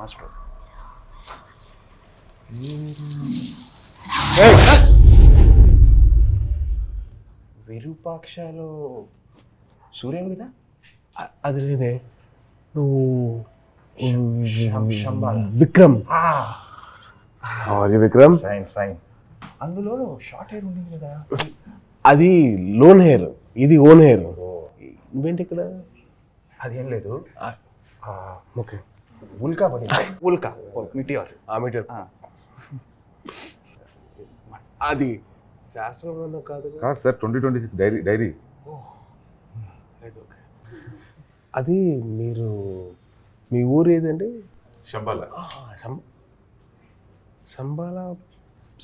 Master. విరూపాక్షలో Suryam కదా అది నేనే. నువ్వు శంబాల. విక్రమ్. విక్రమ్. Fine fine. అందులో షార్ట్ హెయిర్ ఉండింది కదా, అది లోన్ హెయిర్, ఇది ఓన్ హెయిర్. నువ్వేంటి ఇక్కడ? అదేం లేదు. ఓకే. ఉల్కా పడింది. ఉల్కా మిటియార్. ఆ మీటర్. అది శాస్త్ర గ్రంథం కాదు సార్. 2026 డైరీ. అది మీరు మీ ఊరు ఏదండి? శంబాల. శంబాల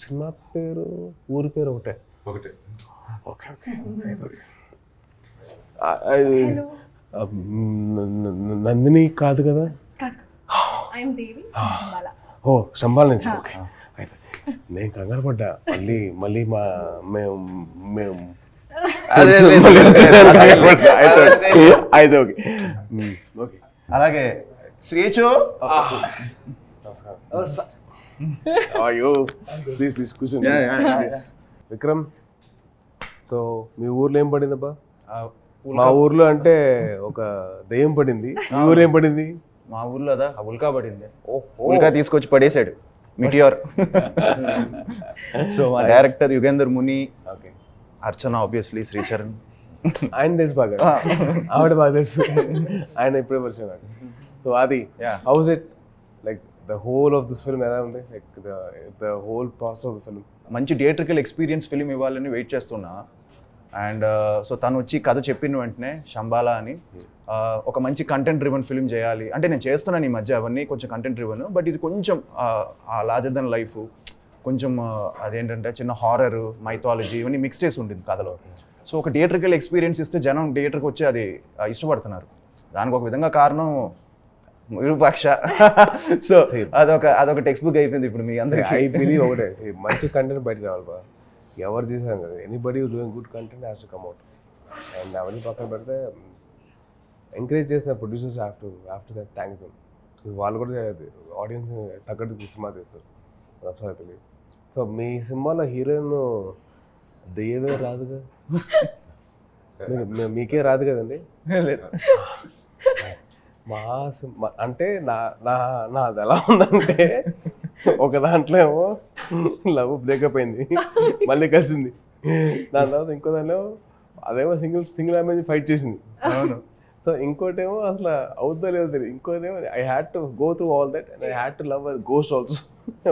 సినిమా పేరు, ఊరి పేరు ఒకటే. ఒకటే. Okay okay. అది నందిని కాదు కదా? ఓ శంబాల నుంచి. ఓకే. అయితే నేను కంగారు పడ్డా. మళ్ళీ మేము అయితే ఓకే ఓకే. అలాగే శ్రీచు. అయ్యో ప్లీజ్ కూర్చోండి. విక్రమ్, సో మీ ఊర్లో ఏం పడిందబ్బా? మా ఊర్లో అంటే ఒక దెయ్యం పడింది. మీ ఊర్లో ఏం పడింది? మా ఊర్లో అదా ఉల్కా పడింది. ఉల్కా తీసుకొచ్చి పడేశాడు మిటియార్. సో మా డైరెక్టర్ యుగేందర్ ముని, అర్చన ఆబ్వియస్లీ, శ్రీచరణ్ ఆయన తెలుసు బాగా, ఆవిడ బాగా తెలుసు. ఆయన ఇప్పుడే పరిచయం. సో అది house it like the whole of this film ఎలా ఉంది? Like the whole process of the film. మంచి థియేట్రికల్ ఎక్స్పీరియన్స్ ఫిలిం ఇవ్వాలని వెయిట్ చేస్తున్నా. అండ్ సో తను వచ్చి కథ చెప్పిన వెంటనే శంబాల అని ఒక మంచి కంటెంట్ డ్రివన్ ఫిలిం చేయాలి అంటే నేను చేస్తున్నాను ఈ మధ్య అవన్నీ కొంచెం కంటెంట్ డ్రివన్, బట్ ఇది కొంచెం ఆ లార్జర్ దెన్ లైఫ్, కొంచెం అదేంటంటే చిన్న హారర్, మైథాలజీ ఇవన్నీ మిక్స్ చేసి ఉంటుంది కథలో. సో ఒక థియేట్రికల్ ఎక్స్పీరియన్స్ ఇస్తే జనం థియేటర్కి వచ్చి అది ఇష్టపడుతున్నారు. దానికి ఒక విధంగా కారణం విరూపాక్ష. సో అదొక టెక్స్ట్ బుక్ అయిపోయింది ఇప్పుడు మీ అందరికీ. ఐ బిలీవ్ ఒకటే, మంచి కంటెంట్ బయట రావాలి బా. ఎవరు చేసాం కదా, anybody doing good content has to come out. And అవన్నీ పక్కన పెడితే ఎంకరేజ్ చేసిన producers have to thank them. వాళ్ళు కూడా ఆడియన్స్ తగ్గట్టు సినిమా తీస్తారు. That's what I believe. So మీ సినిమాలో హీరోయిన్ దెయ్యమే రాదుగా? మీకే రాదు కదండి? మా సినిమా అంటే నాది ఎలా ఉందంటే, ఒక దాంట్లో ఏమో లవ్ బ్రేకప్ అయింది, మళ్ళీ కలిసింది. దాని తర్వాత ఇంకో దాంట్లో అదేమో సింగిల్ అమ్మాయి ఫైట్ చేసింది. అవును. సో ఇంకోటేమో అసలు అవుతుందో లేదో తెలియదు. ఇంకోటేమో I had to go through all that and I had to love ghost also.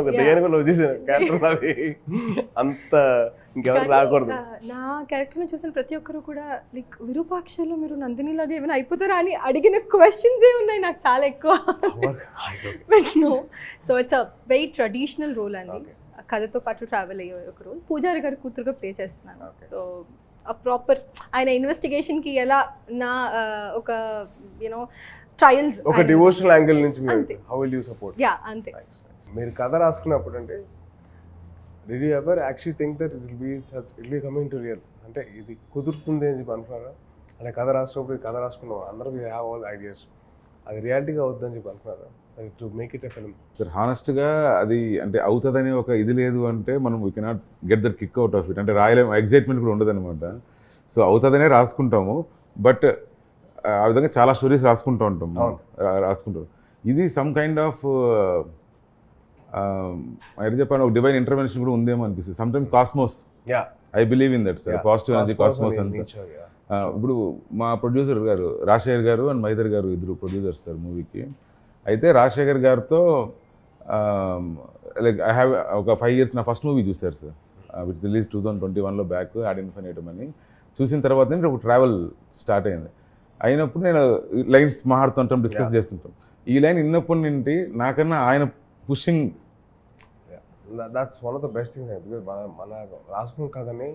ఒక దయ్యాన్ని కూడా లవ్ చేసాను క్యారెక్టర్. అది అంత ఇంకెవరికి రాకూడదు. నా క్యారెక్టర్ని చూసిన ప్రతి ఒక్కరు కూడా లైక్ విరూపాక్షలో మీరు నందినిలాగా ఏమైనా అయిపోతారా అని అడిగిన క్వశ్చన్స్ ఉన్నాయి నాకు చాలా ఎక్కువ. So it's a very traditional role అండి. కథతో పాటు ట్రావెల్ అయ్యే ఒక రోల్. పూజారి గారి కూతురుగా ప్లే చేస్తున్నాను. సో ఆ ప్రాపర్ ఆయన ఇన్వెస్టిగేషన్కి ఎలా నా ఒక యూనో ట్రయల్స్, ఒక డివోషనల్ యాంగిల్ నుంచి how will you support? Yeah అంతే. మీరు కథ రాసుకున్నప్పుడు అంటే did you ever actually think that it will be coming to real? అంటే ఇది కుదురుతుంది అని చెప్పి అనుకున్నారా? అంటే కథ రాసినప్పుడు కథ రాసుకున్నాం అందరూ, వీ హ్యావ్ ఆల్ ఐడియాస్, అది రియాలిటీగా అవుతుందని చెప్పి అనుకున్నారా to make it a film? Sir హానెస్ట్గా అది అంటే అవుతుందని ఒక ఇది లేదు అంటే మనం we cannot get that kick out of it. అంటే రాయలేము, ఎగ్జైట్మెంట్ కూడా ఉండదు అనమాట. సో అవుతుందనే రాసుకుంటాము, బట్ ఆ విధంగా చాలా స్టోరీస్ రాసుకుంటూ రాసుకుంటాం. ఇది సమ్ కైండ్ ఆఫ్ ఎట్లా చెప్పాను, ఒక డివైన్ ఇంటర్వెన్షన్ కూడా ఉందేమో అనిపిస్తుంది. Sometimes cosmos, I believe in that sir, positive energy cosmos అంతా. ఇప్పుడు మా ప్రొడ్యూసర్ గారు రాజశేఖర్ గారు అండ్ మైదర్ గారు ఇద్దరు ప్రొడ్యూసర్స్ సార్ మూవీకి. అయితే రాజశేఖర్ గారితో లైక్ ఐ హ్యావ్ ఒక 5 years నా ఫస్ట్ మూవీ చూశారు సార్, విచ్ రిలీజ్ 2021లో బ్యాక్, యాడ్ ఇన్ఫినిటమ్ అని. చూసిన తర్వాత నేను ఒక ట్రావెల్ స్టార్ట్ అయింది. అయినప్పుడు నేను లైన్స్ మాట్లాడుతుంటాం, డిస్కస్ చేస్తుంటాం. ఈ లైన్ విన్నప్పటి నుండి నాకన్నా ఆయన pushing, that's one of the best things. Because మన రాసుకున్న కథని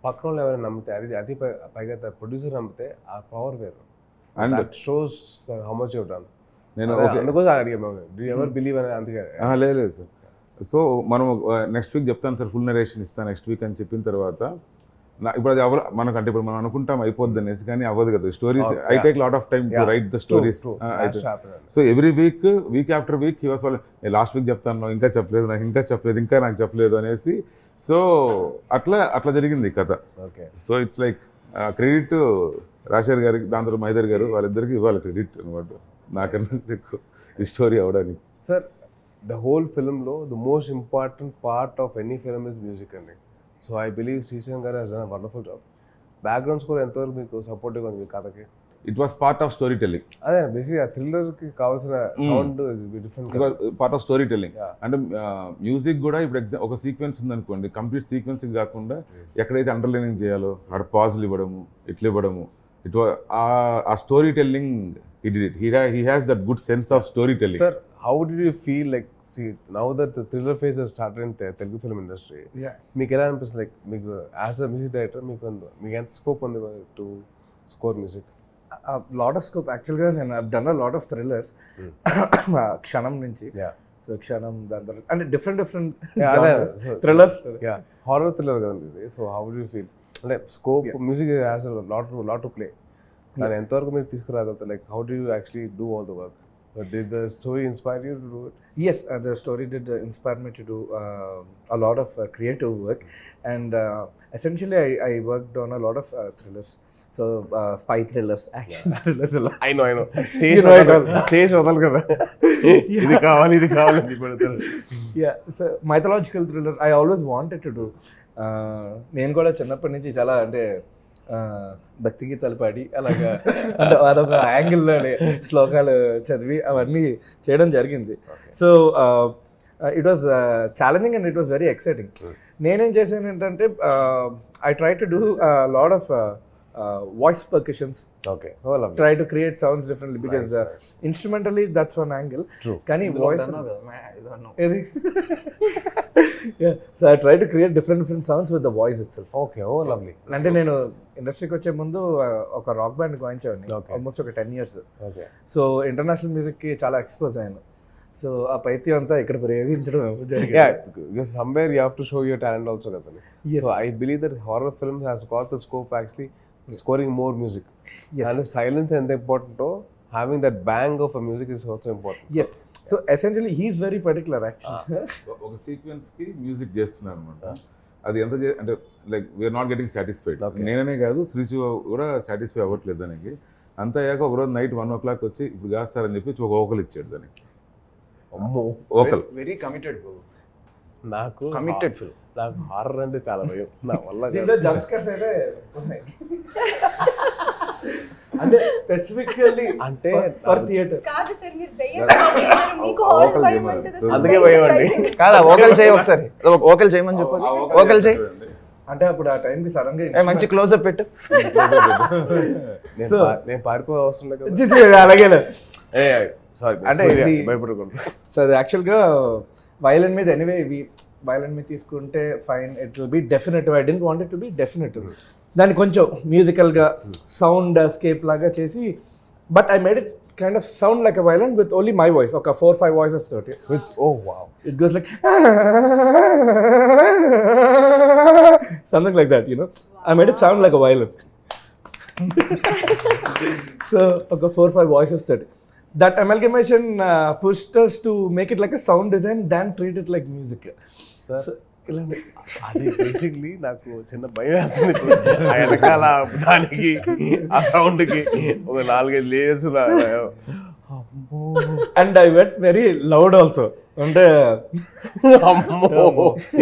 పక్కన వాళ్ళు ఎవరైనా నమ్మితే, అది పైగా ప్రొడ్యూసర్ నమ్మితే ఆ పవర్ వేరు. And that shows how much you have done. నేను అందుకోసం అడిగాను, డూ ఎవర్ బిలీవ్ అని. అందుకే లేదు సార్. సో మనం నెక్స్ట్ వీక్ చెప్తాను సార్, ఫుల్ నరేషన్ ఇస్తాను నెక్స్ట్ వీక్ అని చెప్పిన తర్వాత ఇప్పుడు అది మనకు అంటే ఇప్పుడు మనం అనుకుంటాం అయిపోద్ది అనేసి, కానీ అవ్వదు కదా. Stories Oh, I yeah. Take lot of time to Yeah. Right the stories. True. Has to happen. So every week after week he was last week చెప్తాను, ఇంకా చెప్పలేదు, ఇంకా నాకు చెప్పలేదు అనేసి. సో అట్లా జరిగింది ఈ కథ. Okay. So it's like credit Rajasekhar గారికి, దాని తర్వాత మైదర్ గారు, వాళ్ళిద్దరికి ఇవ్వాలి క్రెడిట్ అనమాట, నాకన్నా ఎక్కువ ఈ స్టోరీ అవడానికి. Sir, the whole film lo, the most important part of any film is music అండి. So I believe Srichand గారు has done a wonderful job. Background score ఎంతవరకు మీకు సపోర్టివ్గా ఉంది మీ కథకి? It was part of story telling. అదే బేసిక్గా ఆ థ్రిల్లర్కి కావాల్సిన sound different. Part of story telling. Yeah. అంటే మ్యూజిక్ కూడా ఇప్పుడు ఒక సీక్వెన్స్ ఉందనుకోండి, కంప్లీట్ సీక్వెన్స్ కాకుండా ఎక్కడైతే అండర్లైనింగ్ చేయాలో అక్కడ పాజ్లు ఇవ్వడము, ఇట్లా ఇవ్వడము, ఆ story telling he has that good sense of storytelling. Sir, how did you feel like, see, now that the thriller phase has started in Telugu film industry, మీకు ఎలా అనిపిస్తుంది, లైక్ మీకు యాజ్ అ మ్యూజిక్ డైరెక్టర్ మీకు ఎంత scope ఉంది to score music? A lot of scope. Actually, I've done a lot of thrillers. క్షణం నుంచి. So క్షణం దాని తర్వాత అంటే డిఫరెంట్ థ్రిల్లర్స్. హారర్ థ్రిల్లర్ కదండి ఇది. So how do you feel, అంటే scope music has lot to play, దాన్ని ఎంతవరకు మీరు తీసుకురాగలుగుతారు? Like how do you actually do all the work? Did the story inspire you to do it? Yes, the story did inspire me to do a lot of creative work, and essentially I worked on a lot of thrillers. So spy thrillers, action thrillers. I know. Stage వదలు కదా, ఇది కావాలి అని పెడతారు. Yeah, so mythological thriller I always wanted to do. నేను కూడా చిన్నప్పటి నుంచి చాలా అంటే భక్తి గీతాలు పాడి అలాగా అదొక యాంగిల్లో శ్లోకాలు చదివి అవన్నీ చేయడం జరిగింది. So it was challenging and it was very exciting. నేనేం చేశాను ఏంటంటే I try to do lot of voice percussions. Okay. Oh, lovely. Try to create sounds differently because instrumentally that's one angle. True. Kani voice yeah, so I try to create different sounds with the voice itself. Okay. Oh, lovely. అంటే నేను ఇండస్ట్రీకి వచ్చే ముందు ఒక rock band వాయించేవాడిని almost ఒక 10 years. Okay. So international మ్యూజిక్కి చాలా expose అయ్యాను. సో ఆ పైత్యం అంతా ఇక్కడ ప్రయోగించడం జరిగింది. Yeah, because somewhere you have to show your talent also kadani. So I believe that horror films has got the scope actually scoring more music. Yes. And the silence and the important to having that bang of a music is also important. Yes. So essentially he is very particular actually. ఒక sequence కి music చేస్తున్నారు అనమాట. అది ఎంత అంటే like we're not getting satisfied. నేననే కాదు, శ్రీచు కూడా సాటిస్ఫై అవ్వట్లేదు దానికి. అంత అయ్యాక ఒకరోజు నైట్ 1 o'clock వచ్చి ఇప్పుడు కాస్తారని చెప్పి ఒక ఓకల్ ఇచ్చాడు దానికి. ఓకల్ వెరీ కమిటెడ్ నాకు కమిటెడ్ ఫిల్మ్. నాకు హారర్ అంటే చాలా భయం, నా వల్ల దీంట్లో జంప్ స్కేర్స్ అయితే ఉన్నాయి. అంటే స్పెసిఫికల్లీ అంటే ఫర్ థియేటర్ కాదు సార్, మీరు దయ్యం అంటున్నారు, మీకు హారర్ భయం ఉంటుంది అసలు. అందుకే భయం అండి. కాదా ఓకల్ చేయి ఒకసారి, ఓకల్ చేయమని చెప్పదు. ఓకల్ చేయి అంటే అప్పుడు ఆ టైంకి సడన్ గా మంచి క్లోజ్అప్ పెట్టు. నేను పారిపోయే అవసరం లేదు కదా. అలాగే సారీ అంటే ఇది భయపడకూడదు. సో అది యాక్చువల్గా వయలిన్ మీద ఎనీవే వయలిన్ మీద తీసుకుంటే fine, it will be definitive. I don't want it to be definitive. దాన్ని కొంచెం మ్యూజికల్గా సౌండ్ స్కేప్ లాగా చేసి, but I made it kind of sound like a violin with only my voice, ఒక 4-5 voices తోటి. With oh wow, it goes like something like that, you know. I made it sound like a violin. So ఒక 4-5 voices తోటి. That amalgamation pushed us to make it like a sound design than treat it like music. Sir, అది basically నాకు చిన్న భయం వేస్తుంది ఇప్పుడు. ఆ వెనకాల దానికి ఆ సౌండ్కి ఒక 4-5 layers. And I went very loud also. అంటే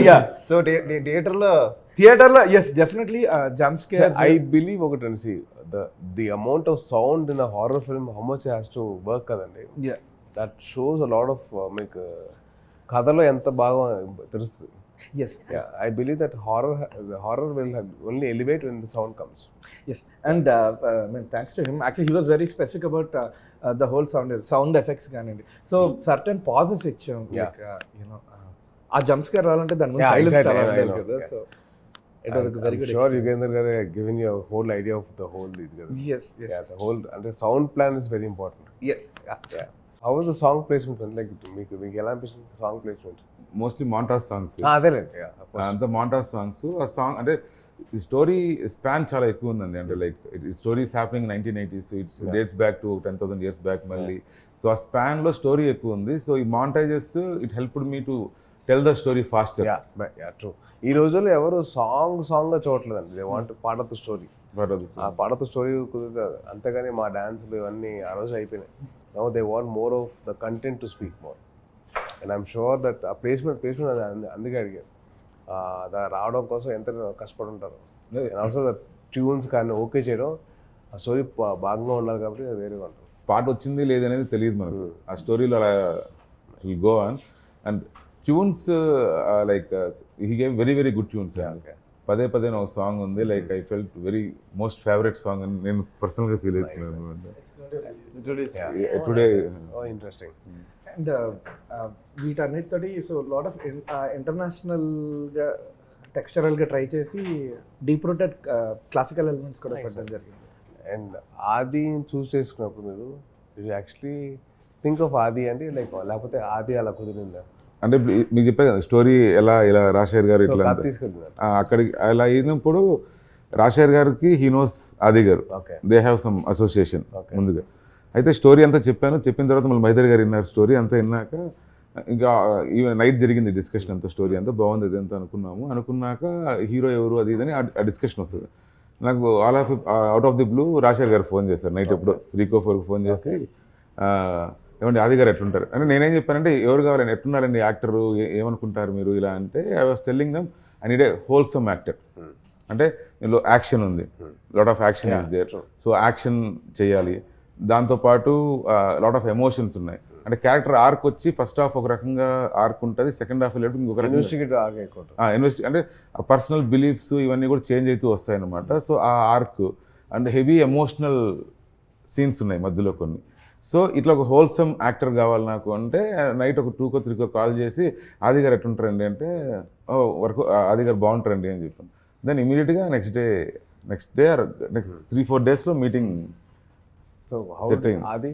yeah. సో థియేటర్లో yes, definitely jump scares. I believe ఒకటి see the amount of sound in a horror film, how much it has to work కదండి. Yeah. That shows a lot of మీకు కథలో ఎంత బాగా తెలుస్తుంది. Yes. Yeah, I believe that the horror will only elevate when the sound comes. Yes, and I mean, thanks to him, actually he was very specific about the whole sound effects ganandi. So certain pauses ichcham, like you know, aa jump scare రావాలంటే దాని ముందు silence చాలా ఉండాలి కదా. So it was a very good sure Yugandhar garu given you a whole idea of the whole ఇది కదా. Yes. Yeah, the whole and the sound plan is very important. Yes. Yeah. How was the song placement? Like మీకు ఎలా అనిపిస్తుంది song placement? Mostly మాంటాస్ songs, అదేలేండి. అంత మాంటాస్ songs. ఆ song అంటే ఈ స్టోరీ స్పాన్ చాలా ఎక్కువ ఉందండి. అంటే like stories happening 1980s, it's dates back to 10,000 years back మళ్ళీ. సో ఆ స్పాన్లో స్టోరీ ఎక్కువ ఉంది. సో ఈ montages it helped me to tell the story faster. True. ఈ రోజుల్లో ఎవరు సాంగ్గా చూడట్లేదండి. They want part of the story. ఆ పార్ట్ ఆఫ్ ద స్టోరీ కుదురుతుంది. అంతేగాని మా డాన్సులు ఇవన్నీ ఆ రోజు అయిపోయినాయి. Now they want more of the content to speak more. And I'm sure that ఆ ప్లేస్మెంట్ అందుకే అడిగారు. రావడం కోసం ఎంత కష్టపడి ఉంటారు. అండ్ ఆల్సో ద ట్యూన్స్ కానీ ఓకే చేయడం, ఆ స్టోరీ భాగంగా ఉండాలి కాబట్టి అది వేరేగా ఉంటుంది. పాట వచ్చింది లేదనేది తెలియదు మనకు. ఆ స్టోరీలో అలా will go on. And tunes like he gave very very good tunes. పదే పదే ఒక సాంగ్ ఉంది like I felt very most favourite song అని నేను పర్సనల్గా ఫీల్ అవుతున్నాను టుడే. ఇంట్రెస్టింగ్. అండ్ వీటన్నిటితోటి సో లాట్ ఆఫ్ ఇంటర్నేషనల్గా టెక్స్చరల్గా ట్రై చేసి డీప్ రూటెడ్ క్లాసికల్ ఎలిమెంట్స్ కూడా పెట్టడం జరిగింది. అండ్ ఆది చూస్ చేసుకున్నప్పుడు మీరు యాక్చువల్లీ థింక్ ఆఫ్ ఆది అంటే లైక్ లేకపోతే ఆది అలా కుదిరిందా? అంటే మీకు చెప్పే కదా స్టోరీ ఇలా రాజశేఖర్ గారు ఇట్లా తీసుకెళ్తున్నారు అక్కడికి అలా అయినప్పుడు రాజశేఖర్ గారికి హీ నోస్ ఆది గారు, దే హ్యావ్ సమ్ అసోసియేషన్ ముందుగా. అయితే స్టోరీ అంతా చెప్పిన తర్వాత మళ్ళీ మైదర్ గారు విన్నారు. స్టోరీ అంతా విన్నాక ఇంకా ఈవెన్ నైట్ జరిగింది డిస్కషన్ అంతా. స్టోరీ అంతా బాగుంది అది అంతా అనుకున్నాక హీరో ఎవరు అది ఇదని ఆ డిస్కషన్ వస్తుంది. నాకు out of the blue Rajasekhar గారు ఫోన్ చేశారు నైట్ ఎప్పుడో 3-4 ఫోన్ చేసి ఏమండి ఆది గారు ఎట్లుంటారు అంటే నేనేం చెప్పానంటే ఎవరు కావాలని ఎట్లున్నారండి యాక్టరు ఏమనుకుంటారు మీరు ఇలా అంటే I was telling them I need a wholesome actor. అంటే దీనిలో యాక్షన్ ఉంది, lot of action is there. So action చేయాలి, దాంతోపాటు లాట్ ఆఫ్ ఎమోషన్స్ ఉన్నాయి. అంటే క్యారెక్టర్ ఆర్క్ వచ్చి ఫస్ట్ హాఫ్ ఒక రకంగా ఆర్క్ ఉంటుంది, సెకండ్ హాఫ్ వెళ్ళేటప్పుడు ఇంకొక ఇన్వెస్టిగేట్ అంటే పర్సనల్ బిలీఫ్స్ ఇవన్నీ కూడా చేంజ్ అవుతూ వస్తాయన్నమాట. సో ఆ arc and heavy emotional scenes ఉన్నాయి మధ్యలో కొన్ని. సో ఇట్లా ఒక హోల్సమ్ యాక్టర్ కావాలి నాకు అంటే నైట్ ఒక 2-3 కాల్ చేసి ఆది గారు ఎట్లుంటారండి అంటే వర్క్ ఆది గారు బాగుంటారండి అని చెప్పాను. దెన్ ఇమీడియట్గా నెక్స్ట్ డే ఆర్ నెక్స్ట్ 3-4 డేస్లో మీటింగ్ సెట్ అయింది. అది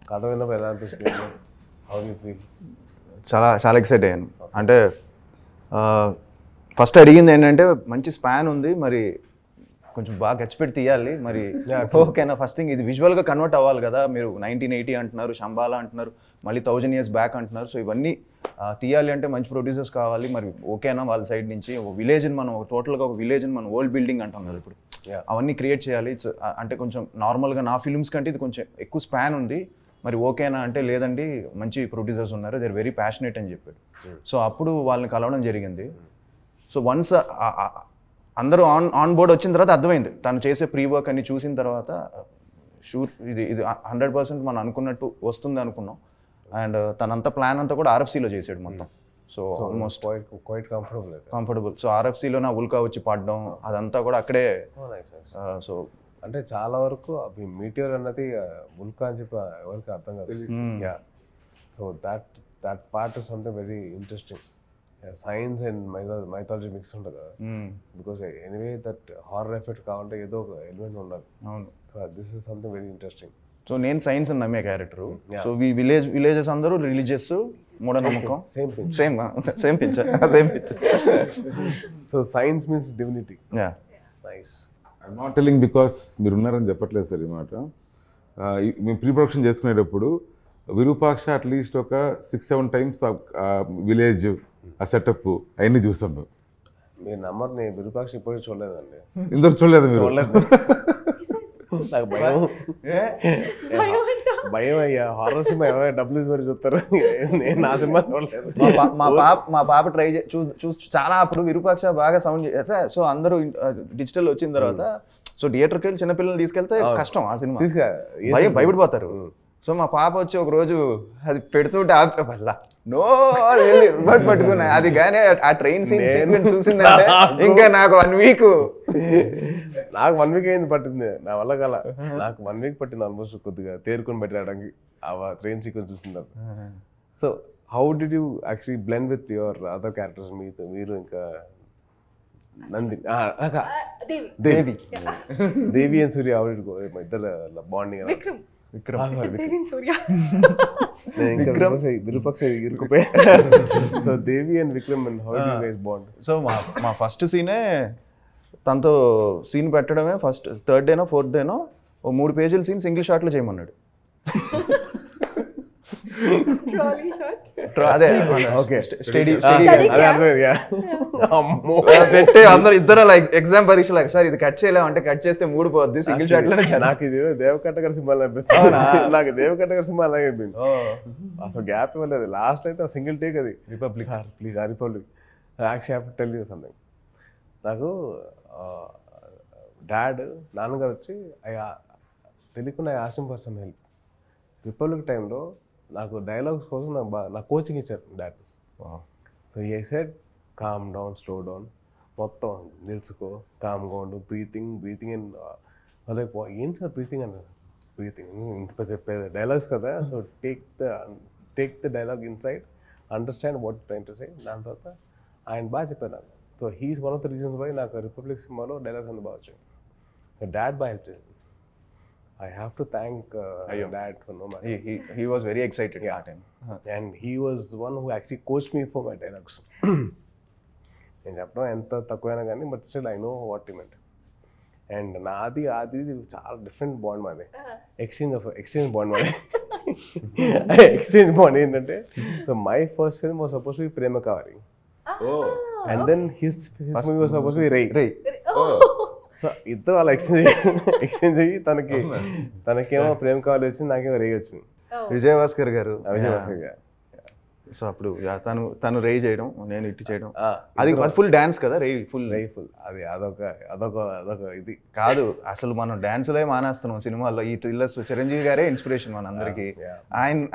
కథ విన్నప్పుడు ఎలా అనిపిస్తుంది? How you feel? చాలా ఎక్సైట్ అయ్యాను. అంటే ఫస్ట్ అడిగింది ఏంటంటే మంచి స్పాన్ ఉంది, మరి కొంచెం బాగా గచ్చిపెట్టి తీయాలి, మరి ఓకేనా ఫస్ట్ థింగ్ ఇది విజువల్గా కన్వర్ట్ అవ్వాలి కదా. మీరు 1980 అంటున్నారు, శంబాలా అంటున్నారు, మళ్ళీ 1000 years బ్యాక్ అంటున్నారు. సో ఇవన్నీ తీయాలి అంటే మంచి ప్రొడ్యూసర్స్ కావాలి, మరి ఓకేనా వాళ్ళ సైడ్ నుంచి. ఒక విలేజ్ని మనం టోటల్గా ఒక విలేజ్ని మనం వరల్డ్ బిల్డింగ్ అంటాం కదా ఇప్పుడు, అవన్నీ క్రియేట్ చేయాలి. అంటే కొంచెం నార్మల్గా నా ఫిల్మ్స్ కంటే ఇది కొంచెం ఎక్కువ స్పాన్ ఉంది, మరి ఓకేనా అంటే లేదండి మంచి ప్రొడ్యూసర్స్ ఉన్నారు, దే ఆర్ వెరీ ప్యాషనేట్ అని చెప్పాడు. సో అప్పుడు వాళ్ళని కలవడం జరిగింది. సో వన్స్ అందరూ ఆన్ బోర్డ్ వచ్చిన తర్వాత అర్థమైంది తను చేసే ప్రీ వర్క్ అన్ని చూసిన తర్వాత షూర్ ఇది 100% మనం అనుకున్నట్టు వస్తుంది అనుకున్నాం. అండ్ తనంతా ప్లాన్ అంతా కూడా RFCలో చేసాడు మొత్తం. So almost quite comfortable. So RFCలో నా ఉల్కా వచ్చి పడడం అదంతా కూడా అక్కడే. సో అంటే చాలా వరకు అవి మీటియర్ అన్నది ఉల్కా అని చెప్పి ఎవరికి అర్థం కాదు. Yeah, so that part is something very interesting. Science and mythology mix ఉంటుంది కదా, because anyway that horror effect కావాలంటే ఏదో ఒక ఎలిమెంట్ ఉండాలి. అవును, so this is something very interesting. So నేను సైన్స్ అని నమ్మే క్యారెక్టరు. సో విలేజెస్ అందరూ రిలీజియస్, మూఢనమ్మకం. Same picture. So science means divinity. Nice. I'm not telling because మీరు ఉన్నారని చెప్పట్లేదు సార్ ఈ మాట. మేము ప్రీ ప్రొడక్షన్ చేసుకునేటప్పుడు విరూపాక్ష అట్లీస్ట్ ఒక 6-7 times విలేజ్ ఆ సెటప్ అవన్నీ చూసాం మేము. మీరు నంబర్ నేను విరూపాక్ష ఇప్పటికీ చూడలేదండి. ఇందరు చూడలేదు మీరు? నాకు భయం అయ్యా, హారర్ సినిమా ఎవరైనా డబ్బులు ఇసి మరి చూస్తారు, నేను నా సినిమా చూడలేదు. మా పాప ట్రై చూసి చాలా అప్పుడు విరూపాక్ష బాగా సౌండ్ చేస్తా. సో అందరూ డిజిటల్ వచ్చిన తర్వాత సో థియేటర్కి వెళ్ళి చిన్నపిల్లల్ని తీసుకెళ్తే కష్టం ఆ సినిమా, భయపడిపోతారు. సో మా పాప వచ్చి ఒక రోజు అది పెడుతుంటే వల్ల నో రిమోట్ పట్టుకున్నా అది, కానీ ఆ ట్రైన్ సీక్వెన్స్ చూసిందంటే ఇంకా నాకు 1 week. నాకు 1 week అయింది పట్టింది, నా వల్ల కల నాకు 1 week పట్టింది ఆల్మోస్ట్ కొద్దిగా తేరుకొని పెట్టడానికి ఆ ట్రైన్ సీక్వెన్స్ చూసింది. So how did you actually blend with your other characters? మీరు ఇంకా Nandi Devi and Surya, how did go? ఇద్దరు బాండింగ్. విక్రమ్ సూర్య నేను ఇంకా విక్రమ్ విరూపాక్ష ఇరుకుపోయా. So Devi and Vikram and how you guys bond? So మా ఫస్ట్ సీనే తనతో సీన్ పెట్టడమే ఫస్ట్ థర్డ్ డేనో ఫోర్త్ డేనో ఓ 3 పేజీల సీన్ సింగిల్ షాట్లో చేయమన్నాడు. Trolley shot. అదే ఓకే స్టడీ అదే అర్థమైంది. అమ్మో పెట్టే అందరు ఇద్దరు లైక్ ఎగ్జామ్ పరీక్ష లాగా సార్ ఇది కట్ చేయలేము అంటే కట్ చేస్తే 3 పోద్ది సింగిల్ షాట్ లోనే నాకు ఇది దేవకట్ట గారి సినిమాలు అనిపిస్తుంది. నాకు దేవకట్ట గారి సినిమా అలాగే అనిపింది. అసలు గ్యాప్ ఇవ్వలేదు. లాస్ట్ అయితే సింగిల్ టేక్ అది రిపబ్లిక్. సార్ ప్లీజ్ ఆ republic actually have to tell you something. నాకు డాడ్ నాన్నగారు వచ్చి తెలియకుండా I asked him for some help. Republic టైంలో నాకు డైలాగ్స్ కోసం నాకు కోచింగ్ ఇచ్చారు డాడ్. సో ఈ said calm down, slow down, మొత్తం తెలుసుకో, కామ్గా ఉండు, బ్రీతింగ్ అండ్ లైక్ ఏం సార్ బ్రీతింగ్ అన్నారు. బ్రీతింగ్ ఇంత చెప్పేది డైలాగ్స్ కదా. So take the dialogue inside, understand what train to say. దాని తర్వాత ఆయన బాగా చెప్పారు నాకు. So he is one of the reasons by నాకు రిపబ్లిక్ సినిమాలో డైలాగ్స్ అంత బాగా వచ్చాయి. డాడ్ బాగా హెల్ప్ చేసింది. I have to thank Dad for no matter. He was very excited that time. And he was one who actually coached me for my dialogues. నేను చెప్పడం ఎంత తక్కువైనా కానీ but still I know what you meant. And నాది చాలా different bond మాది. Exchange bond మాది. Exchange bond ఏంటంటే, so my first film was suppose to be Prema Kavali. And then his movie was suppose to be Rey. So ఇద్దరు అలా exchange అయ్యి తనకేమో ప్రేమ కావాలి వచ్చింది, నాకేమో రేయి వచ్చింది. విజయభాస్కర్ గారు సో అప్పుడు తను రేయి చేయడం, నేను ఇటు చేయడం, అది ఫుల్ డాన్స్ కదా. రేయి ఫుల్ అది అదొక ఇది కాదు. అసలు మనం డాన్స్లే మానేస్తున్నాం సినిమాల్లో. ఈ ట్రిల్లర్స్ చిరంజీవి గారే ఇన్స్పిరేషన్ మన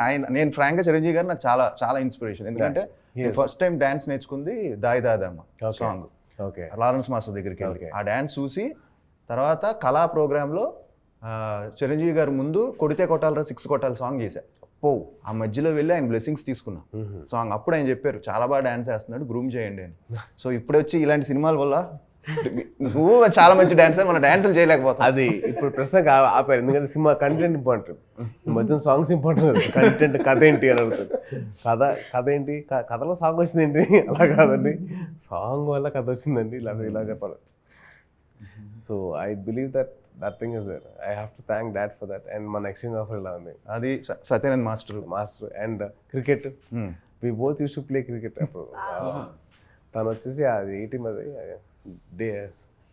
ఆయన నేను ఫ్రాంక్గా చిరంజీవి గారు నాకు చాలా చాలా ఇన్స్పిరేషన్. ఎందుకంటే ఫస్ట్ టైం డాన్స్ నేర్చుకుంది దాయి దాదమ్మ సాంగ్ లారెన్స్ మాస్టర్ దగ్గరికి వెళ్ళి ఆ డాన్స్ చూసి, తర్వాత కళా ప్రోగ్రాంలో చిరంజీవి గారు ముందు కొడితే కొట్టాలరా 6 కొట్టాలి సాంగ్ చేశా. ఆ మధ్యలో వెళ్ళి ఆయన బ్లెస్సింగ్స్ తీసుకున్నా సాంగ్. అప్పుడు ఆయన చెప్పారు చాలా బాగా డాన్స్ చేస్తున్నాడు, గ్రూమ్ చేయండి అని. సో ఇప్పుడే వచ్చి ఇలాంటి సినిమాల వల్ల నువ్వు చాలా మంచి డాన్సర్, మన డాన్సులు చేయలేకపోతాం. అది ఇప్పుడు ప్రస్తుతం ఆపారు. ఎందుకంటే సినిమా కంటెంట్ ఇంపార్టెంట్, ఈ మధ్యన సాంగ్స్ ఇంపార్టెంట్. కంటెంట్ కథ ఏంటి అని అడుగుతుంది. కథ ఏంటి, కథలో సాంగ్ వచ్చింది ఏంటి? అలా కాదండి, సాంగ్ వల్ల కథ వచ్చిందండి, ఇలా చెప్పాలి. So I believe that thing is there. I have to thank dad for that. And మన ఎక్స్చేంజ్ ఆఫర్ ఇలా ఉంది. అది Satyanarayana master and cricket. We both used to play cricket. అప్పుడు తను వచ్చేసి అది ఏంటి మరి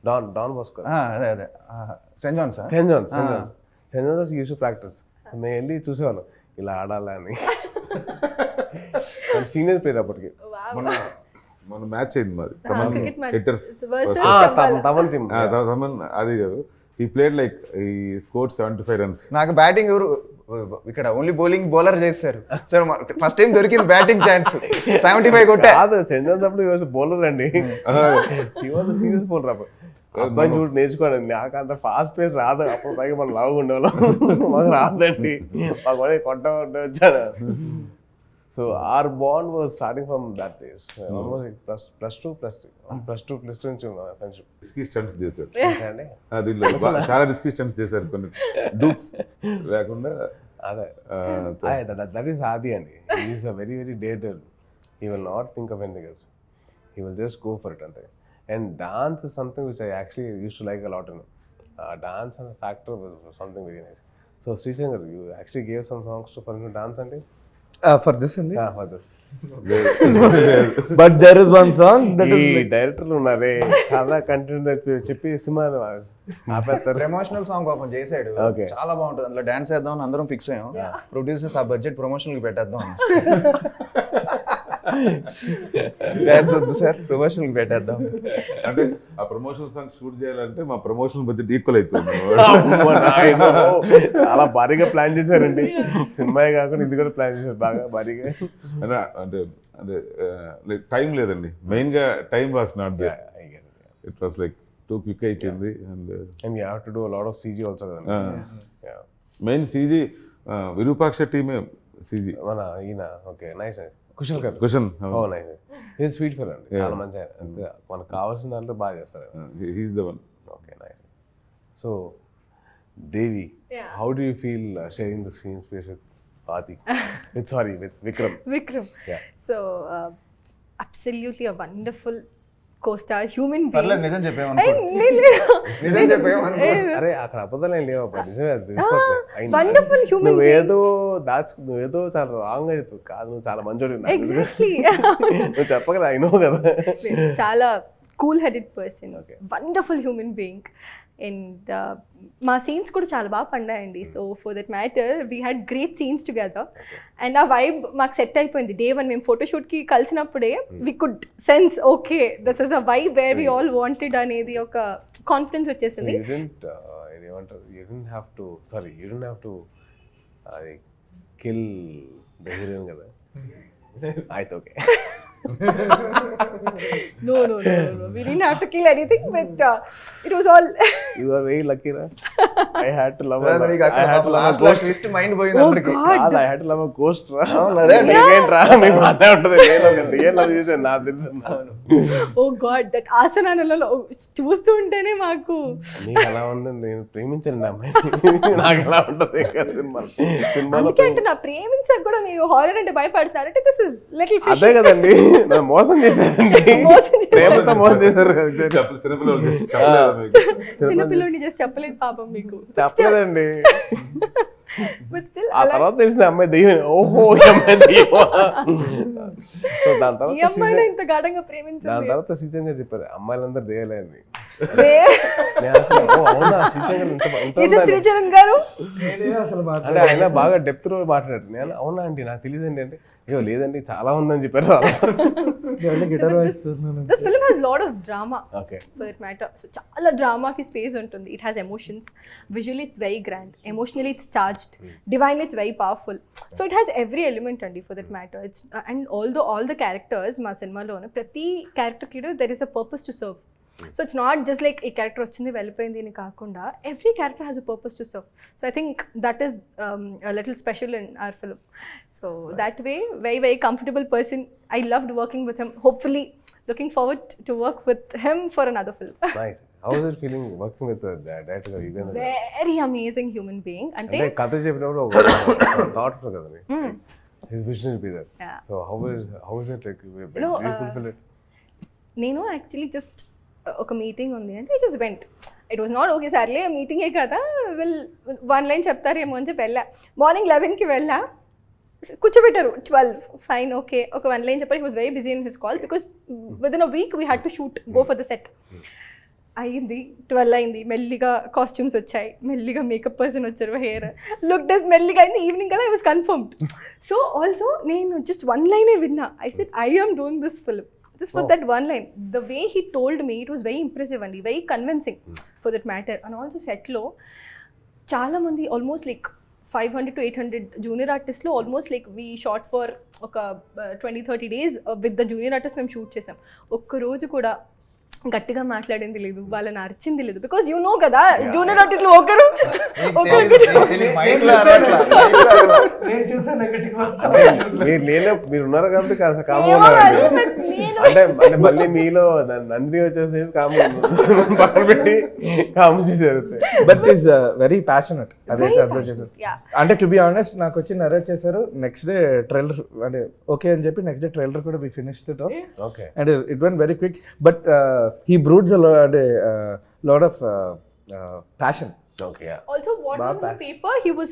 డాన్ బాస్కో, అదే Saint John's used to practice. మేము వెళ్ళి చూసేవాళ్ళం ఇలా ఆడాలా అని. సీనియర్ ప్లేయర్ అప్పటికి. మన మ్యాచ్ అయింది మాది తమన్ టీమ్. అది కాదు, ఈ ప్లేడ్ లైక్ ఈ స్కోర్ 75 runs. నాకు బ్యాటింగ్ ఎవరు ఇక్కడ ఓన్లీ బౌలర్ చేస్తారు సార్. ఫస్ట్ టైం దొరికింది బ్యాటింగ్ ఛాన్స్, 75 కొట్టా. కాదు సెయింట్ జాన్స్ అప్పుడు ఈ బౌలర్ అండి, ఈ వాజ్ సీరియస్ బౌలర్. అప్పుడు అబ్బాయి చూడు నేర్చుకోండి. నాకు అంత ఫాస్ట్ పేస్ రాదు అప్పుడు, పైగా మనం లావుగా ఉండేవాళ్ళం, మాకు రాదండి. మాకు కొట్ట వచ్చాను. So our bond was starting from that days. Almost +2 నుంచి ఫ్రెండ్షిప్. రిస్కీ స్టంట్స్ చేశారు చాలా రిస్కీ స్టంట్స్ చేశారు, కొన్ని డూప్స్ లేకుండా. అదే దట్ ఈస్ ఆది అండి. He is a very very dater. He will not think of anything else. He will just go for it అంతే. And dance is something which I actually use to like a lot. Dance అనే factor was something very nice. So Srishankar, you actually gave some songs for dance అండి. For this only? For this. But there is one song that is డైరెక్టర్లు ఉన్నారే చాలా content చెప్పి cinema ఆపేస్తారు. Promotional song పాపం చేశాడు, చాలా బాగుంటుంది. అందులో డాన్స్ చేద్దాం అందరం ఫిక్స్ అయ్యాం. ప్రొడ్యూసర్స్ ఆ బడ్జెట్ ప్రమోషనల్ కి పెట్టేద్దాం. డాన్స్ వద్దు సార్, ప్రమోషనల్ కి పెట్టేద్దాం అంటే ఆ ప్రమోషనల్ సాంగ్ షూట్ చేయాలంటే మా ప్రమోషనల్ బడ్జెట్ ఈక్వల్ అవుతుంది. చాలా భారీగా ప్లాన్ చేశారండి. సినిమా కాకుండా ఇది కూడా ప్లాన్ చేశారు బాగా భారీగా. అంటే అంటే టైం లేదండి, మెయిన్ గా time was not there. It was like too quick అయిపోయింది. And you have to do a lot of CG also కదండి. మెయిన్ CG విరూపాక్ష టీమే CG. మన ఈయన ఓకే నైస్ కుశల్ గారు. Oh nice. He sweet fellow అండి, చాలా మంచి ఆయన. మనకు కావాల్సిన దాంట్లో బాగా చేస్తారు. He's the one. Okay nice. So Devi, how do you feel sharing the screen space with Adi. With Vikram. Vikram. Yeah. So, absolutely a wonderful co-star, human being. పర్లేదు నిజం Ay, చెప్పేమనుకో నిజం చెప్పేమనుకో అరే అక్కడ అబద్ధాలు ఏం లేవబ్బా, నిజమే అది తెలిసిపోతుంది. wonderful human being. నువ్వేదో చాలా రాంగ్ గా చెప్తావు, కాదు నువ్వు చాలా మంచోడు. Exactly. నువ్వు చెప్పగలరా, అయినో కదా. చాలా cool-headed person. Okay. Wonderful human being. And మా సీన్స్ కూడా చాలా బాగా పండాయండి. So for that matter we had great scenes together. And ఆ వైబ్ మాకు సెట్ అయిపోయింది. Day 1 మేము ఫోటోషూట్కి కలిసినప్పుడే we could sense okay this is a vibe where we all wanted అనేది ఒక కాన్ఫిడెన్స్ వచ్చేసింది. You didn't have to kill the heroine కదా. అయితే okay. No, we didn't have to kill anything, but it was all. You are very lucky, na. I had to love Brother, నీకు అక్కడ last twist mind పోయింది Oh అందరికి God. I had to love a ghost, రా. అవును, అదే అండి. ఏంట్రా మీ మాట ఉంటుంది, నేను లవ్ చేశాను నా తెలుసు. Oh God, that ఆసనాలలో చూస్తూ ఉంటేనే మాకు నీకు ఎలా ఉందండి, నేను ప్రేమించాను నా అమ్మాయిని, నాకు ఎలా ఉంటుంది సినిమాలో. అందుకే అంటే నా ప్రేమించక కూడా మీరు హారర్ అంటే భయపడతారు అంటే దిస్ ఇస్ లిటిల్ ఫిష్. అదే కదండి, నన్ను మోసం చేశారండి, ప్రేమతో మోసం చేశారు కదా. చిన్నపిల్లని చేసి చెప్పలేదు పాపం మీకు. చెప్పలేదండి. But still, ఆ తర్వాత తెలిసిన అమ్మాయి దెయ్యం. ఓహో, ఈ అమ్మాయి దెయ్యం. సో దాని ఈ అమ్మాయిని తర్వాత ఇంత గాఢంగా ప్రేమించింది. శ్రీచంద్ర గారు చెప్పారు అమ్మాయిలందరూ దెయ్యాలే అని. లే- నేను అనుకున్నా, ఓ అవునా శ్రీచంద్ర ఇంత Is it ఉందా అని. శ్రీచరణ్ గారు? అసలు అంటే ఆయన బాగా డెప్త్ లో మాట్లాడారు. నేను అవునా అండి నాకు తెలియదండి అంటే, అయ్యో లేదండి చాలా ఉందని చెప్పారు. గిటార్ వాయిస్తున్నాను. This film has lot of drama. Okay. For that matter. So చాలా డ్రామాకి స్పేస్ ఉంటుంది. It has emotions. Visually it's very grand. Emotionally it's charged. Divinely it's very powerful. So it has every element అండి for that matter. It's and although all the characters మా సినిమాలోనే ప్రతి character కి there is a purpose to serve. So it's not just like a character వచ్చింది వెళ్ళిపోయింది అని కాకుండా every character has a purpose to serve. So I think that is a little special in our film. So that way very very comfortable person. I loved working with him. Hopefully looking forward to work with him for another film. Nice. How is it feeling working with director గారు యుగేంద్ర గారు? Very amazing human being. అంటే కథ చెప్పినప్పుడు ఒక thought ఉంటుంది కదండి, his vision will be there. Yeah. So how is it like No, you fulfil it? నేను actually just ఒక మీటింగ్ ఉంది అంటే I just went. It was not okay సర్లే మీటింగే కదా విల్ 1 లైన్ చెప్తారేమో అని చెప్పి వెళ్ళా. మార్నింగ్ 11కి వెళ్ళా, కూర్చోబెట్టారు 12. ఫైన్ ఓకే ఒక 1 లైన్ చెప్పారు. He was very busy in his call because within a week we had to shoot go for the set. అయింది 12 అయింది, మెల్లిగా కాస్ట్యూమ్స్ వచ్చాయి, మెల్లిగా మేకప్ పర్సన్ వచ్చారు, హెయిర్ లుక్ డస్ మెల్లిగా అయింది. ఈవినింగ్ కల్లా I was confirmed. So also నేను జస్ట్ 1 లైనే విన్నా. I said I am doing this film just for that 1 line. The way he told me it was very impressive and very convincing for that matter. And also set lo chaala mandi almost like 500 to 800 junior artists lo almost like we shot for oka 20-30 days with the junior artists mem shoot chesam. Okka roju kuda గట్టిగా మాట్లాడింది లేదు, వాళ్ళని అరిచింది లేదు. Because you know కదా junior ఆర్టిస్టులు ఒకరు మీరు ఉన్నారు కాబట్టి కామన్ అంటే మళ్ళీ మీలో నందిని వచ్చేసి పక్కన పెట్టి కాము చేశారు. But is very passionate. అదే అబ్జర్వ్ చేశారు. అంటే టు బి ఆనెస్ట్ నాకు వచ్చి నరేట్ చేశారు. నెక్స్ట్ డే ట్రైలర్ అంటే ఓకే అని చెప్పి నెక్స్ట్ డే ట్రైలర్ కూడా we finished it off and it went very quick. But he broods a lot of passion. Okay, yeah. Also what was on the paper he was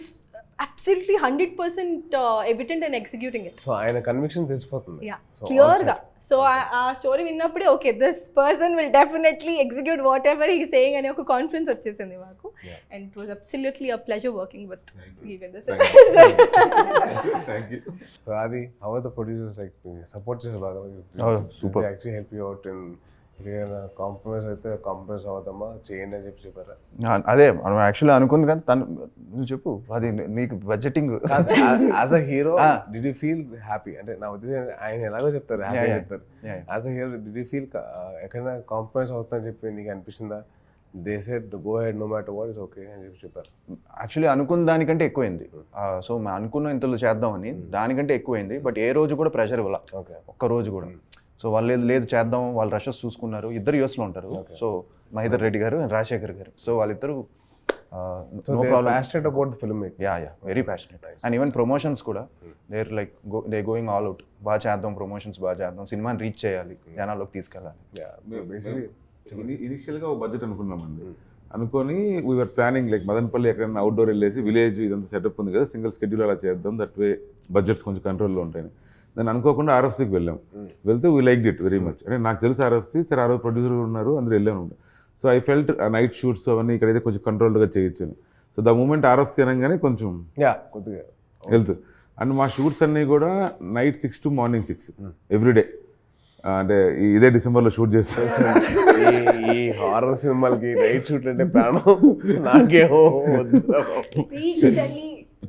absolutely 100% evident and executing it. So ఆయన conviction తెలిసిపోతుంది. Yeah, clear ga. So ఆ story విన్నప్పుడే okay this person will definitely execute whatever he is saying అని ఒక confidence వచ్చేసింది మాకు. And it was absolutely a pleasure working with Yugendra sir. Thank you. So Adi, how are the producers like support చేసారు బాగా? Super. They actually help you out in compromise అయితే compromise అవుతామా చేయండి అని చెప్పారా? అదే మనం యాక్చువల్లీ అనుకుంది కానీ తను నువ్వు చెప్పు అది నీకు budgeting. As a hero did you feel happy? అంటే నా ఉద్దేశం ఆయన ఎలాగో చెప్తారు హ్యాపీ చెప్తారు. As a hero did you feel ఎక్కడైనా కాంప్రమైజ్ అవుతుందని చెప్పి నీకు అనిపిస్తుందా? They said go ahead no matter what is okay అని చెప్పి చెప్పారు. యాక్చువల్లీ అనుకున్న దానికంటే ఎక్కువైంది. సో మేము అనుకున్న ఇంతలో చేద్దామని దానికంటే ఎక్కువైంది. బట్ ఏ రోజు కూడా ప్రెషర్ ఇవ్వాల, ఓకే ఒక్క రోజు కూడా. సో వాళ్ళు లేదు చేద్దాం, వాళ్ళు రషెస్ చూసుకున్నారు. ఇద్దరు యూఎస్లో ఉంటారు. సో మహేందర్ రెడ్డి గారు అండ్ రాజశేఖర్ గారు. సో వాళ్ళిద్దరు So no they're problem. passionate about the filmmaking. Yeah very passionate. And even promotions కూడా there like they going all out. బాగా చేద్దాం, ప్రమోషన్స్ బాగా చేద్దాం, సినిమాని రీచ్ చేయాలి, జనాల్లోకి తీసుకెళ్ళాలి. Yeah, basically. ఇనిషియల్గా ఒక బడ్జెట్ అనుకున్నామండి. అనుకొని వీఆర్ ప్లానింగ్ లైక్ మదనపల్లి ఎక్కడైనా అవుట్డోర్ వెళ్ళేసి విలేజ్ ఇదంతా సెటప్ ఉంది కదా, సింగిల్ స్కెడ్యూల్ అలా చేద్దాం, దట్ వే బడ్జెట్స్ కొంచెం కంట్రోల్లో ఉంటాయి. దాన్ని అనుకోకుండా ఆర్ఎఫ్సీకి వెళ్ళాం. వెళ్తే we like it very much. అంటే నాకు తెలుసు ఆర్ఎఫ్సీ, సరే ఆ రోజు ప్రొడ్యూసర్ ఉన్నారు, అందరూ వెళ్ళాను. సో ఐ ఫెల్ట్ ఆ నైట్ షూట్స్ అవన్నీ ఇక్కడైతే కొంచెం కంట్రోల్డ్గా చేయొచ్చు. సో ద మూమెంట్ ఆర్ఎఫ్సీ అనగానే కొంచెం Yeah, కొద్దిగా. హెల్త్. అండ్ మా షూట్స్ అన్నీ కూడా నైట్ 6 to మార్నింగ్ 6 ఎవ్రీడే. అంటే ఇదే డిసెంబర్లో షూట్ చేస్తాం. ఈ హారర్ సినిమాలకి నైట్ షూట్ అంటే ప్రాణం. నాకేమో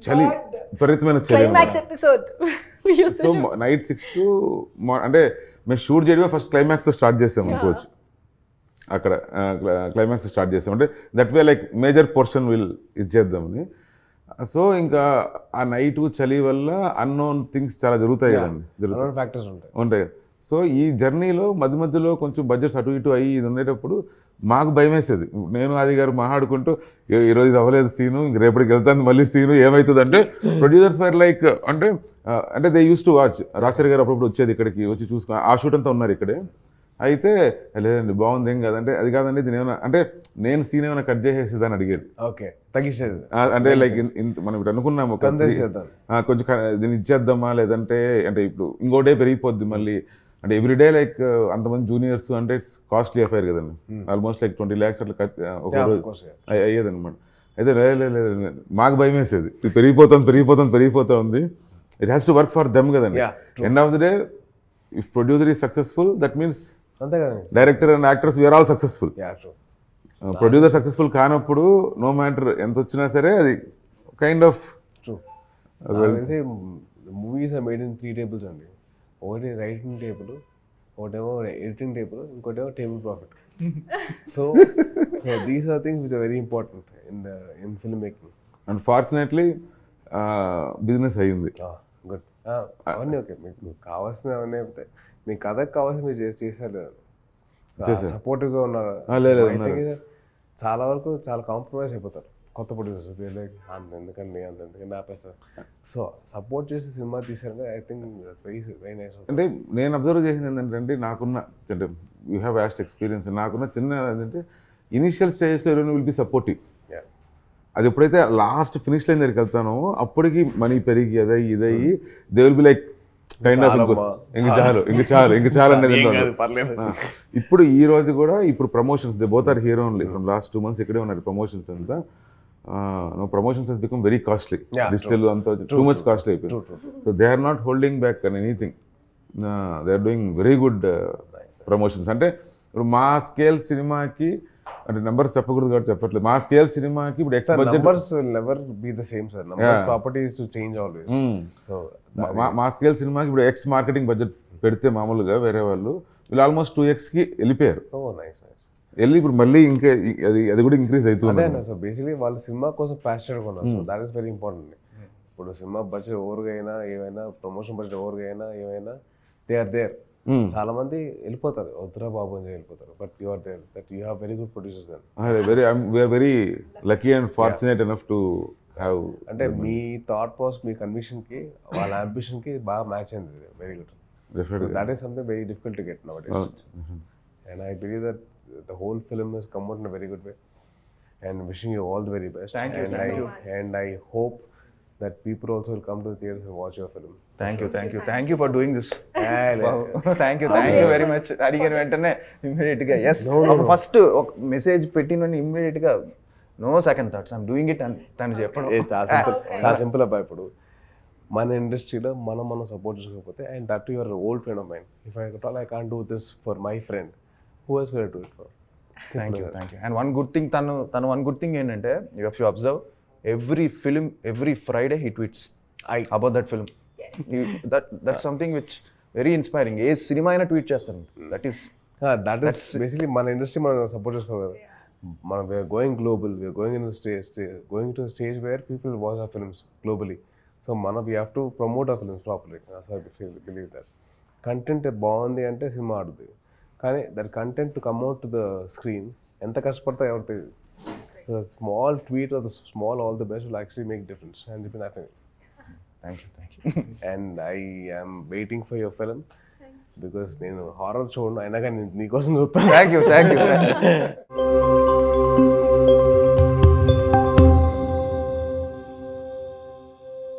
చలి, విపరీతమైన చలి. Climax episode so night 6 to అంటే మేము షూట్ చేయడమే ఫస్ట్ క్లైమాక్స్తో స్టార్ట్ చేసాం అనుకోవచ్చు. అక్కడ క్లైమాక్స్ స్టార్ట్ చేసాం. అంటే that way like major portion will ఇచ్చేద్దామని. సో ఇంకా ఆ నైట్ చలి వల్ల అన్నోన్ థింగ్స్ చాలా జరుగుతాయి కదండి, ఫ్యాక్టర్స్ ఉంటాయి. ఉంటాయి. సో ఈ జర్నీలో మధ్య మధ్యలో కొంచెం బడ్జెట్స్ అటు ఇటు అయ్యి ఇది ఉండేటప్పుడు మాకు భయం వేసేది. నేను అది గారు మాట్లాడుకుంటూ ఈరోజు ఇది అవ్వలేదు సీను, ఇంక రేపటికి వెళ్తాను మళ్ళీ సీను ఏమవుతుంది అంటే ప్రొడ్యూసర్స్ ఫర్ లైక్ అంటే దే యూస్ టు వాచ్. రాచర్ గారు అప్పుడప్పుడు వచ్చేది ఇక్కడికి వచ్చి చూసుకుని, ఆ షూట్ అంతా ఉన్నారు ఇక్కడే. అయితే లేదండి బాగుంది ఏం కాదంటే, అది కాదండి దీని ఏమైనా అంటే నేను సీన్ ఏమైనా కట్ చేసేసేదని అడిగేది. ఓకే, తగ్గించేది. అంటే లైక్ మనం ఇప్పుడు అనుకున్నాము కొంచెం దీన్ని ఇచ్చేద్దామా లేదంటే అంటే ఇప్పుడు ఇంకో డే పెరిగిపోద్ది మళ్ళీ. అంటే ఎవ్రీడే లైక్ అంతమంది జూనియర్స్ అంటే ఇట్స్ కాస్ట్లీ అఫైర్ కదండి. ఆల్మోస్ట్ లైక్ 20 lakhs అట్లా ఒక రోజు అయ్యేది అనమాట. అయితే లేదు మాకు భయం వేసేది, ఇది పెరిగిపోతుంది. It has to work for them కదండి. End of the day if producer is successful that means అంతే కదండి, director and actors we are all successful. Producer successful కానప్పుడు నో మ్యాటర్ ఎంత వచ్చినా సరే అది kind of movies are made in 3 tables అండి. ఒకటి రైటింగ్ టేబుల్, ఒకటేమో ఎడిటింగ్ టేబుల్, ఇంకోటేమో table profit. So these are things which are very important in film making. And fortunately business అయ్యింది. గుడ్. అవన్నీ ఓకే, మీకు కావాల్సిన అవన్నీ అయిపోతాయి. మీ కథకు కావాల్సిన మీరు చేశారు, సపోర్టివ్గా ఉన్నారు. చాలా వరకు చాలా కాంప్రమైజ్ అయిపోతారు కొత్త ప్రొడ్యూసర్స్. అంత ఎందుకండి ఆపేస్తారు. సో సపోర్ట్ చేసి సినిమా తీసారంటే I think that's very nice. అంటే నేను అబ్జర్వ్ చేసింది ఏంటంటే నాకున్న అంటే యూ హ్యావ్ వ్యాస్ట్ ఎక్స్పీరియన్స్. నాకున్న చిన్న ఏంటంటే ఇనిషియల్ స్టేజెస్లో ఎవరైనా విల్ బి సపోర్టివ్. అది ఎప్పుడైతే లాస్ట్ ఫినిష్ లైన్ దగ్గరికి వెళ్తానో అప్పటికి మనీ పెరిగి ఇదయ్యి they will be like kind of ఇంక చాలు అనేది. ఇప్పుడు ఈ రోజు కూడా ఇప్పుడు promotions they both are hero only from last 2 months ఇక్కడే ఉన్నారు. ప్రమోషన్స్ అంతా promotions has become very costly. Digital అంతా టూ మచ్ కాస్ట్లీ అయిపోయింది. So they are not holding back on anything. They are doing very good promotions. అంటే ఇప్పుడు మా scale సినిమాకి అంటే నెంబర్స్ చెప్పకూడదు కాబట్టి చెప్పట్లేదు. మా స్కేల్ సినిమాకి ఇప్పుడు X budget numbers will never be the same, sir. Numbers properties to change always. So మా స్కేల్ సినిమాకి ఇప్పుడు ఎక్స్ మార్కెటింగ్ బడ్జెట్ పెడితే మామూలుగా వేరే వాళ్ళు వీళ్ళు ఆల్మోస్ట్ 2xకి వెళ్ళిపోయారు. oh nice. వెళ్ళి ఇప్పుడు మళ్ళీ ఇంకా అది కూడా ఇంక్రీజ్ అవుతుంది. అదే సో బేసిక్లీ వాళ్ళు సినిమా కోసం ప్యాషనెట్గా ఉన్నారు. So that is very important. ఇప్పుడు సినిమా బడ్జెట్ ఓవర్గా అయినా ఏమైనా, ప్రమోషన్ బడ్జెట్ ఓవర్గా అయినా ఏమైనా, దే ఆర్ దేర్. చాలా మంది వెళ్ళిపోతారు, వద్దురా బాబు అని వెళ్ళిపోతారు. But you are there, that you have very good producers then. We're very lucky and fortunate enough to have. అంటే మీ థాట్ ప్రాసెస్, మీ కన్విక్షన్కి వాళ్ళ అంబిషన్కి బాగా మ్యాచ్ అయింది. Very good. That is something very difficult to get now days. And I believe that the whole film has come out in a very good way, and wishing you all the very best. Thank you. And I hope that people also will come to the theaters and watch your film. Thank you for doing this. Thank you very much. అడిగిన వెంటనే immediate గా yes, first ఒక message పెట్టిన immediate గా no second thoughts, I'm doing it అని తను చెప్పడం చాలా సింపుల్ అబ్బా. ఇప్పుడు మన ఇండస్ట్రీలో మనం సపోర్ట్ చేసుకోకపోతే, and that your old friend of mind, if I can't do this for my friend, who else will I do it for? Thank you. And one good thing one good thing ఏంటంటే, you have to observe every Friday he tweets about that film. That's something which very inspiring. ఏ సినిమా అయినా tweet చేస్తారు. that is basically మన industry మనం support చేసుకోవాలి కదా. మనం we are going global, we are going in going to stage where people watch our films globally. So మనం we have to promote our films properly. Believe that content బాగుంది అంటే సినిమా ఆడుతుంది. కానీ that content to come out to the screen ఎంత కష్టపడతా ఎవరు తెలియదు. a small tweet or the small all the best will actually make difference and different happening. Thank you And I am waiting for your film because నేను horror చూడను అయినా కానీ నీకోసం చూస్తాను. Thank you